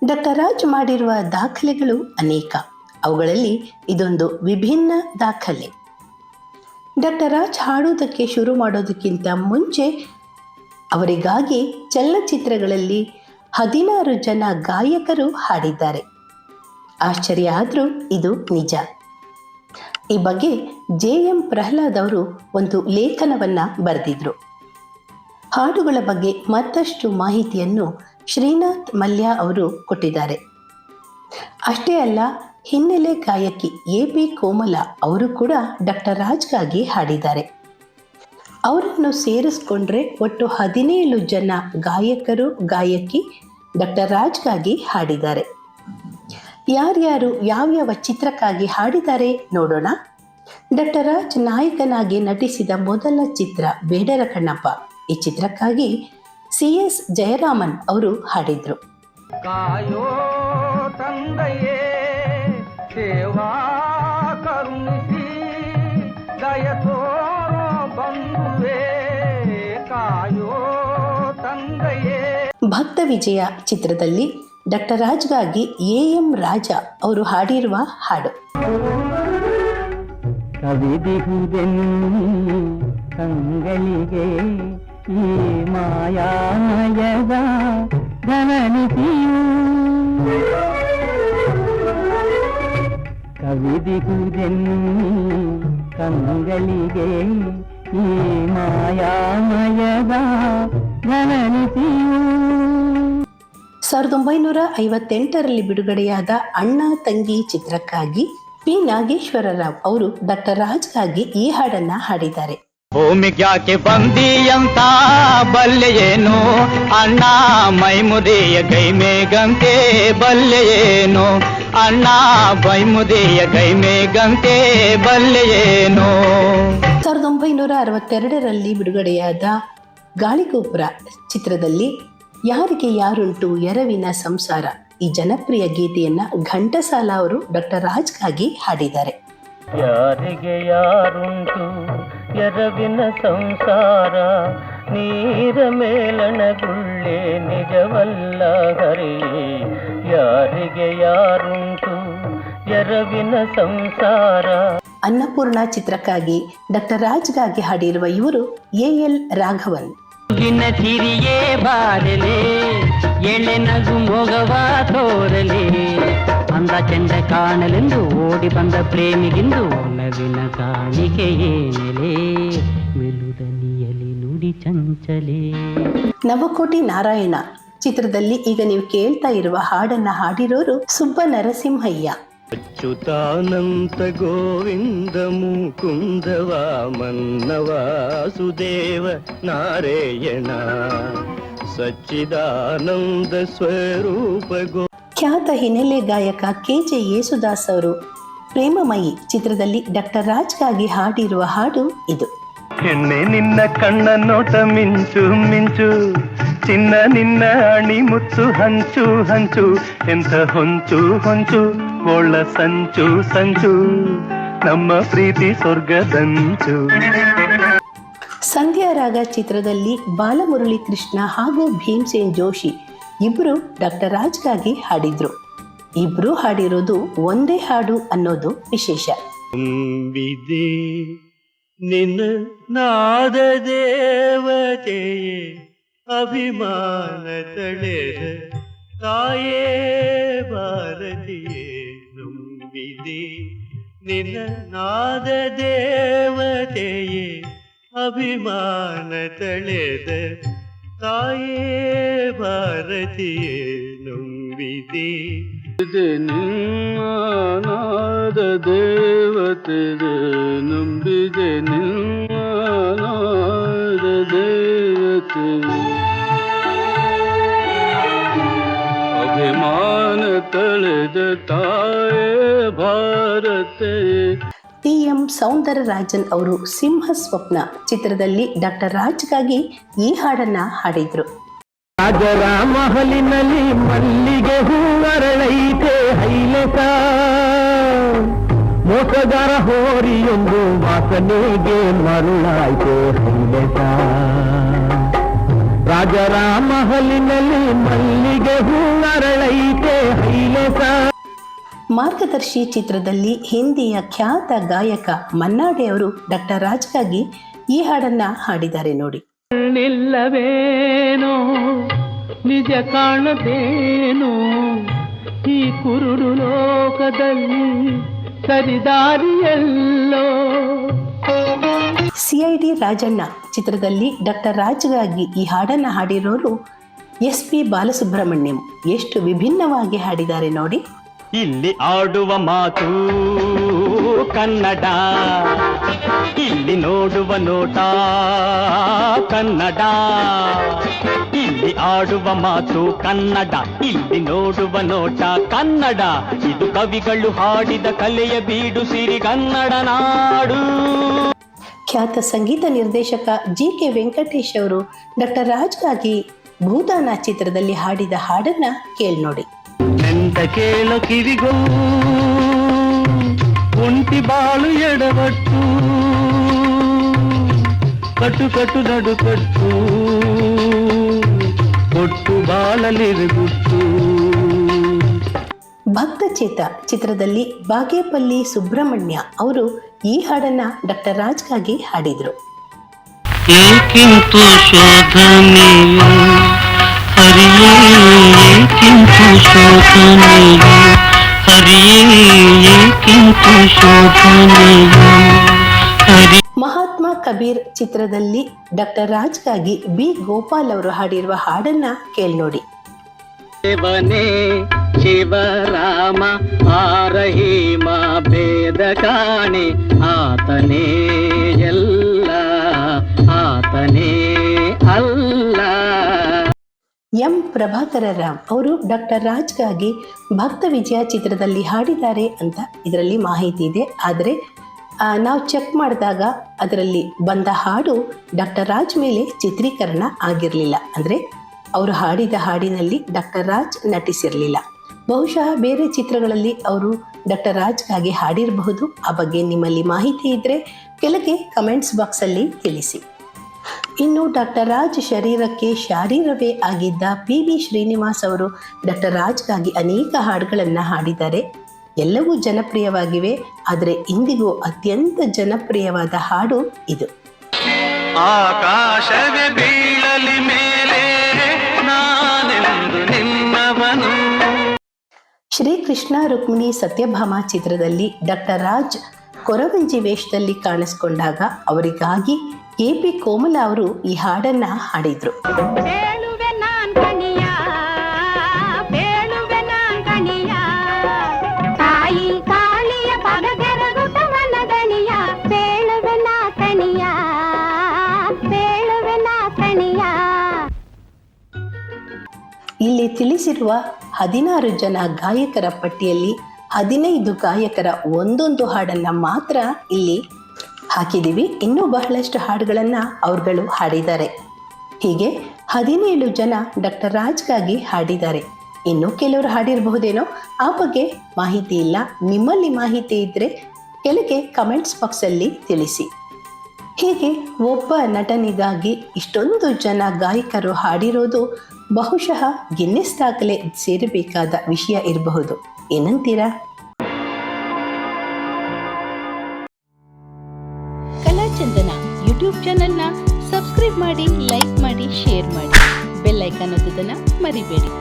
Doctor Raj ಮಾಡಿರುವ ದಾಖಲೆಗಳು ಅನೇಕ. ಅವುಗಳಲ್ಲಿ ಇದೊಂದು ವಿಭಿನ್ನ ದಾಖಲೆ. ಡಾಕ್ಟರ್ ರಾಜ್ ಹಾಡುವುದಕ್ಕೆ ಶುರು ಮಾಡೋದಕ್ಕಿಂತ ಮುಂಚೆ ಅವರಿಗಾಗಿ ಚಲನಚಿತ್ರಗಳಲ್ಲಿ 16 ಜನ ಗಾಯಕರು ಹಾಡಿದ್ದಾರೆ. ಆಶ್ಚರ್ಯ ಆದರೂ ಇದು ನಿಜ. ಈ ಬಗ್ಗೆ JM ಪ್ರಹ್ಲಾದ್ ಅವರು ಒಂದು ಲೇಖನವನ್ನು ಬರೆದಿದ್ರು. ಹಾಡುಗಳ ಬಗ್ಗೆ ಮತ್ತಷ್ಟು ಮಾಹಿತಿಯನ್ನು ಶ್ರೀನಾಥ್ ಮಲ್ಯ ಅವರು ಕೊಟ್ಟಿದ್ದಾರೆ. ಅಷ್ಟೇ ಅಲ್ಲ, ಹಿನ್ನೆಲೆ ಗಾಯಕಿ AP ಕೋಮಲ ಅವರು ಕೂಡ ಡಾಕ್ಟರ್ ರಾಜ್ಗಾಗಿ ಹಾಡಿದ್ದಾರೆ. ಅವರನ್ನು ಸೇರಿಸ್ಕೊಂಡ್ರೆ ಒಟ್ಟು 17 ಜನ ಗಾಯಕರು ಗಾಯಕಿ ಡಾಕ್ಟರ್ ರಾಜ್ಗಾಗಿ ಹಾಡಿದ್ದಾರೆ. ಯಾರ್ಯಾರು ಯಾವ್ಯಾವ ಚಿತ್ರಕ್ಕಾಗಿ ಹಾಡಿದ್ದಾರೆ ನೋಡೋಣ. ಡಾಕ್ಟರ್ ರಾಜ್ ನಾಯಕನಾಗಿ ನಟಿಸಿದ ಮೊದಲ ಚಿತ್ರ ಬೇಡರ ಕಣ್ಣಪ್ಪ. ಈ ಚಿತ್ರಕ್ಕಾಗಿ CS ಜಯರಾಮನ್ ಅವರು ಹಾಡಿದ್ರು. ಕಾಯೋ ತಂದೆಯೇ ಸೇವಾ ಕರುಣಿಸಿ ದಯತೋ ಬಂಧುವೇ ಕಾಯೋ ತಂದೆಯೇ. ಭಕ್ತ ವಿಜಯ ಚಿತ್ರದಲ್ಲಿ ಡಾಕ್ಟರ್ ರಾಜ್ಗಾಗಿ AM ರಾಜಾ ಅವರು ಹಾಡಿರುವ ಹಾಡು. ಕವಿದಿಹುದೆನ್ನು ಕಂಗಳಿಗೆ ಈ ಮಾಯಾಮಯದ ಧನನಿಧಿಯು ಕವಿದಿಹುದೆನ್ನು ಕಂಗಳಿಗೆ ಈ ಮಾಯಾಮಯದ ಧನನಿಧಿಯು. 1958ರಲ್ಲಿ ಬಿಡುಗಡೆಯಾದ ಅಣ್ಣ ತಂಗಿ ಚಿತ್ರಕ್ಕಾಗಿ P ನಾಗೇಶ್ವರರಾವ್ ಅವರು ಡಾಕ್ಟರ್ ರಾಜ್ಗಾಗಿ ಈ ಹಾಡನ್ನ ಹಾಡಿದ್ದಾರೆ. ಭೂಮಿಗ್ಯಾಕೆ ಬಂದಿಯಂತ ಬಲ್ಲೆಯೇನು ಅಣ್ಣ ಮೈಮುದಿಯ ಕೈ ಮೇಗಂತೆ ಬಲ್ಲೆಯೇನು ಅಣ್ಣ ಮೈಮುದಿಯ ಕೈ ಮೇಗಂತೆ ಬಲ್ಲೆಯೇನು. 1962ರಲ್ಲಿ ಬಿಡುಗಡೆಯಾದ ಗಾಳಿಗೋಪುರ ಚಿತ್ರದಲ್ಲಿ ಯಾರಿಗೆ ಯಾರುಂಟು ಎರವಿನ ಸಂಸಾರ ಈ ಜನಪ್ರಿಯ ಗೀತೆಯನ್ನ ಘಂಟಸಾಲ ಅವರು ಡಾಕ್ಟರ್ ರಾಜ್ಗಾಗಿ ಹಾಡಿದ್ದಾರೆ. ಯಾರಿಗೆ ಯಾರುಂಟು ಎರವಿನ ಸಂಸಾರ ನೀರ ಮೇಲಣಗುಳ್ಳೆ ನಿಜವಲ್ಲ ಹರಿ ಯಾರಿಗೆ ಯಾರುಂಟು ಎರವಿನ ಸಂಸಾರ. ಅನ್ನಪೂರ್ಣ ಚಿತ್ರಕ್ಕಾಗಿ ಡಾಕ್ಟರ್ ರಾಜ್ಗಾಗಿ ಹಾಡಿರುವ ಇವರು AL ರಾಘವನ್. ಚಿರಿಯೇ ಬಾರಲೆ ಎಳೆ ನಗು ಮೊಗವ ತೋರಲೆ ಅಂದ ಚೆಂದ ಕಾಣಲೆಂದು ಓಡಿ ಬಂದ ಪ್ರೇಮಿಗಿಂದು ನವಿನ ಕಾಣಿಕೆ ಏನೆಲೆ ಮೆಲುದನಿಯಲಿ ನುಡಿ ಚಂಚಲೆ. ನವಕೋಟಿ ನಾರಾಯಣ ಚಿತ್ರದಲ್ಲಿ ಈಗ ನೀವು ಕೇಳ್ತಾ ಇರುವ ಹಾಡನ್ನ ಹಾಡಿರೋರು ಸುಬ್ಬ ನರಸಿಂಹಯ್ಯ. ಅಚ್ಯುತಾನಂತ ಗೋವಿಂದ ಮುಕುಂದ ವಾಮನ್ನ ವಾಸುದೇವ ನಾರಾಯಣ ಸಚ್ಚಿದಾನಂದ ಸ್ವರೂಪ ಗೋ. ಖ್ಯಾತ ಹಿನ್ನೆಲೆ ಗಾಯಕ KJ ಯೇಸುದಾಸ್ ಅವರು ಪ್ರೇಮಮಯಿ ಚಿತ್ರದಲ್ಲಿ ಡಾಕ್ಟರ್ ರಾಜ್ಗಾಗಿ ಹಾಡಿರುವ ಹಾಡು ಇದು. ಹೆಣ್ಣೆ ನಿನ್ನ ಕಣ್ಣ ನೋಟ ಮಿಂಚು ಮಿಂಚು ಚಿನ್ನ ನಿನ್ನ ಅಣಿ ಮುತ್ತು ಹಂಚು ಹಂಚು ಎಂಥ ಹೊಂಚು ಹೊಂಚು ಒಳ್ಳ ಸಂಚು ಸಂಚು ನಮ್ಮ ಪ್ರೀತಿ ಸ್ವರ್ಗದಂಚು. ಸಂಧ್ಯಾ ರಾಗ ಚಿತ್ರದಲ್ಲಿ ಬಾಲಮುರಳಿ ಕೃಷ್ಣ ಹಾಗೂ ಭೀಮ್ಸೇನ್ ಜೋಶಿ ಇಬ್ರು ಡಾಕ್ಟರ್ ರಾಜ್ಗಾಗಿ ಹಾಡಿದ್ರು. ಇಬ್ರು ಹಾಡಿರೋದು ಒಂದೇ ಹಾಡು ಅನ್ನೋದು ವಿಶೇಷ. ತುಂಬಿದೆ ನಿನ್ನ ನಾದ ದೇವತೆಯೇ ಅಭಿಮಾನ ತಳೆದ ತಾಯೇ ಭಾರತಿಯೇ ನಂಬಿದೆ ನಿನ್ನ ನಾದ ದೇವತೆಯೇ ಅಭಿಮಾನ ತಳೆದ ತಾಯೇ ಭಾರತಿಯೇ ನಂಬಿದೆ ನಿಮ್ಮ ನಾದ ದೇವತೆ ನಂಬಿದೆ ನಿಮ್ಮ ನಾದ ದೇವತೆ ಅಭಿಮಾನ ತಳೆದ ತಾಯೇ ಭಾರತೆ. TM ಸೌಂದರರಾಜನ್ ಅವರು ಸಿಂಹ ಸ್ವಪ್ನ ಚಿತ್ರದಲ್ಲಿ ಡಾಕ್ಟರ್ ರಾಜ್ಗಾಗಿ ಈ ಹಾಡನ್ನ ಹಾಡಿದ್ರು. ರಾಜರ ಮಹಲಿನಲ್ಲಿ ಮಲ್ಲಿಗೆ ಹೂವರಳೈತೆ ಹೈಲೆಸ ಮೋಸಗಾರ ಹೋರಿಯೊಂದು ವಾಸನೆಗೆ ಮರುಳಾಯ್ತೆ ಹೈಲೆಸ. ರಾಜರ ಮಹಲಿನಲ್ಲಿ ಮಲ್ಲಿಗೆ ಹೂ ಅರಳೈತೆ ಹೈಲೇಸ. ಮಾರ್ಗದರ್ಶಿ ಚಿತ್ರದಲ್ಲಿ ಹಿಂದಿಯ ಖ್ಯಾತ ಗಾಯಕ ಮನ್ನಾಡೆ ಅವರು ಡಾಕ್ಟರ್ ರಾಜ್ಗಾಗಿ ಈ ಹಾಡನ್ನ ಹಾಡಿದ್ದಾರೆ ನೋಡಿ. ನಿಲ್ಲವೇನೋ ನಿಜ ಕಾಣದೇನೋ ಈ ಕುರುಡು ಲೋಕದಲ್ಲಿ ಸರಿದಾರಿಯಲ್ಲೋ. CID ರಾಜಣ್ಣ ಚಿತ್ರದಲ್ಲಿ ಡಾಕ್ಟರ್ ರಾಜ್ಗಾಗಿ ಈ ಹಾಡನ್ನ ಹಾಡಿರೋರು SP ಬಾಲಸುಬ್ರಹ್ಮಣ್ಯಂ. ಎಷ್ಟು ವಿಭಿನ್ನವಾಗಿ ಹಾಡಿದ್ದಾರೆ ನೋಡಿ. ಇಲ್ಲಿ ಆಡುವ ಮಾತು ಕನ್ನಡ, ಇಲ್ಲಿ ನೋಡುವ ನೋಟ ಕನ್ನಡ. ಇಲ್ಲಿ ಆಡುವ ಮಾತು ಕನ್ನಡ, ಇಲ್ಲಿ ನೋಡುವ ನೋಟ ಕನ್ನಡ. ಇದು ಕವಿಗಳು ಹಾಡಿದ ಕಲೆಯ ಬೀಡು ಸಿರಿಗನ್ನಡ ನಾಡು. ಖ್ಯಾತ ಸಂಗೀತ ನಿರ್ದೇಶಕ GK ವೆಂಕಟೇಶ್ ಅವರು ಡಾಕ್ಟರ್ ರಾಜ್ಗಾಗಿ ಭೂದಾನ ಚಿತ್ರದಲ್ಲಿ ಹಾಡಿದ ಹಾಡನ್ನ ಕೇಳಿ ನೋಡಿ. ಎಂತ ಕೇಳೋ ಕಿವಿಗೋ ಒಂಟಿ ಬಾಳು ಎಡವಟ್ಟು, ಕಟ್ಟು ಕಟ್ಟು ನಡು ಕಟ್ಟು ಒಟ್ಟು ಬಾಳಲಿರುಗುಟ್ಟು. ಭಕ್ತಚೇತ ಚಿತ್ರದಲ್ಲಿ ಬಾಗೇಪಲ್ಲಿ ಸುಬ್ರಹ್ಮಣ್ಯ ಅವರು ಈ ಹಾಡನ್ನ ಡಾಕ್ಟರ್ ರಾಜ್ಗಾಗಿ ಹಾಡಿದ್ರು. ಏಕಿಂತು ಶೋಧನೆಯು ಹರಿಯೇ, ಏಕಿಂತು ಶೋಧನೆಯು ಹರಿಯೇ, ಏಕಿಂತು ಶೋಧನೆಯು ಹರಿ. ಮಹಾತ್ಮ ಕಬೀರ್ ಚಿತ್ರದಲ್ಲಿ ಡಾಕ್ಟರ್ ರಾಜ್ಗಾಗಿ B ಗೋಪಾಲ್ ಅವರು ಹಾಡಿರುವ ಹಾಡನ್ನ ಕೇಳಿ ನೋಡಿ. ಶಿವನೇ ಶಿವರಾಮ ಆರಹೀಮ ಭೇದ ಕಾಣೆ, ಆತನೇ ಎಲ್ಲ ಆತನೇ ಅಲ್ಲ. M ಪ್ರಭಾಕರ ರಾಮ್ ಅವರು ಡಾಕ್ಟರ್ ರಾಜ್ಗಾಗಿ ಭಕ್ತ ವಿಜಯ ಚಿತ್ರದಲ್ಲಿ ಹಾಡಿದ್ದಾರೆ ಅಂತ ಇದರಲ್ಲಿ ಮಾಹಿತಿ ಇದೆ. ಆದರೆ ನಾವು ಚೆಕ್ ಮಾಡಿದಾಗ ಅದರಲ್ಲಿ ಬಂದ ಹಾಡು ಡಾಕ್ಟರ್ ರಾಜ್ ಮೇಲೆ ಚಿತ್ರೀಕರಣ ಆಗಿರಲಿಲ್ಲ. ಅಂದರೆ ಅವರು ಹಾಡಿದ ಹಾಡಿನಲ್ಲಿ ಡಾಕ್ಟರ್ ರಾಜ್ ನಟಿಸಿರಲಿಲ್ಲ. ಬಹುಶಃ ಬೇರೆ ಚಿತ್ರಗಳಲ್ಲಿ ಅವರು ಡಾಕ್ಟರ್ ರಾಜ್ಗಾಗಿ ಹಾಡಿರಬಹುದು. ಆ ಬಗ್ಗೆ ನಿಮ್ಮಲ್ಲಿ ಮಾಹಿತಿ ಇದ್ದರೆ ಕೆಳಗೆ ಕಮೆಂಟ್ಸ್ ಬಾಕ್ಸಲ್ಲಿ ತಿಳಿಸಿ. ಇನ್ನು ಡಾಕ್ಟರ್ ರಾಜ್ ಶರೀರಕ್ಕೆ ಶಾರೀರವೇ ಆಗಿದ್ದ PB ಶ್ರೀನಿವಾಸ್ ಅವರು ಡಾಕ್ಟರ್ ರಾಜ್ಗಾಗಿ ಅನೇಕ ಹಾಡುಗಳನ್ನು ಹಾಡಿದ್ದಾರೆ. ಎಲ್ಲವೂ ಜನಪ್ರಿಯವಾಗಿವೆ. ಆದರೆ ಇಂದಿಗೂ ಅತ್ಯಂತ ಜನಪ್ರಿಯವಾದ ಹಾಡು ಇದು. ಆಕಾಶವೇ ಬೀಳಲಿ ಮೇಲೆ ನಾನೆಂದು ನಿನ್ನವನು. ಶ್ರೀಕೃಷ್ಣ ರುಕ್ಮಿಣಿ ಸತ್ಯಭಾಮ ಚಿತ್ರದಲ್ಲಿ ಡಾಕ್ಟರ್ ರಾಜ್ ಕೊರವಂಜಿ ವೇಷದಲ್ಲಿ ಕಾಣಿಸಿಕೊಂಡಾಗ ಅವರಿಗಾಗಿ KP ಕೋಮಲ ಅವರು ಈ ಹಾಡನ್ನ ಹಾಡಿದ್ರು. ಇಲ್ಲಿ ತಿಳಿಸಿರುವ 16 ಜನ ಗಾಯಕರ ಪಟ್ಟಿಯಲ್ಲಿ 15 ಗಾಯಕರ ಒಂದೊಂದು ಹಾಡನ್ನ ಮಾತ್ರ ಇಲ್ಲಿ ಹಾಕಿದ್ದೀವಿ. ಇನ್ನೂ ಬಹಳಷ್ಟು ಹಾಡುಗಳನ್ನು ಅವರುಗಳು ಹಾಡಿದ್ದಾರೆ. ಹೀಗೆ 17 ಜನ ಡಾಕ್ಟರ್ ರಾಜ್ಗಾಗಿ ಹಾಡಿದ್ದಾರೆ. ಇನ್ನು ಕೆಲವರು ಹಾಡಿರಬಹುದೇನೋ, ಆ ಬಗ್ಗೆ ಮಾಹಿತಿ ಇಲ್ಲ. ನಿಮ್ಮಲ್ಲಿ ಮಾಹಿತಿ ಇದ್ದರೆ ಕೆಳಗೆ ಕಮೆಂಟ್ಸ್ ಬಾಕ್ಸಲ್ಲಿ ತಿಳಿಸಿ. ಹೀಗೆ ಒಬ್ಬ ನಟನಿಗಾಗಿ ಇಷ್ಟೊಂದು ಜನ ಗಾಯಕರು ಹಾಡಿರೋದು ಬಹುಶಃ ಗಿನ್ನೆಸ್ ದಾಖಲೆ ಸೇರಬೇಕಾದ ವಿಷಯ ಇರಬಹುದು. ಏನಂತೀರಾ? ಕಲಾಚಂದನ ಯೂಟ್ಯೂಬ್ ಚಾನೆಲ್ನ ಸಬ್ಸ್ಕ್ರೈಬ್ ಮಾಡಿ, ಲೈಕ್ ಮಾಡಿ, ಶೇರ್ ಮಾಡಿ. ಬೆಲ್ ಐಕಾನ್ ಒತ್ತೋದನ್ನ ಮರಿಬೇಡಿ.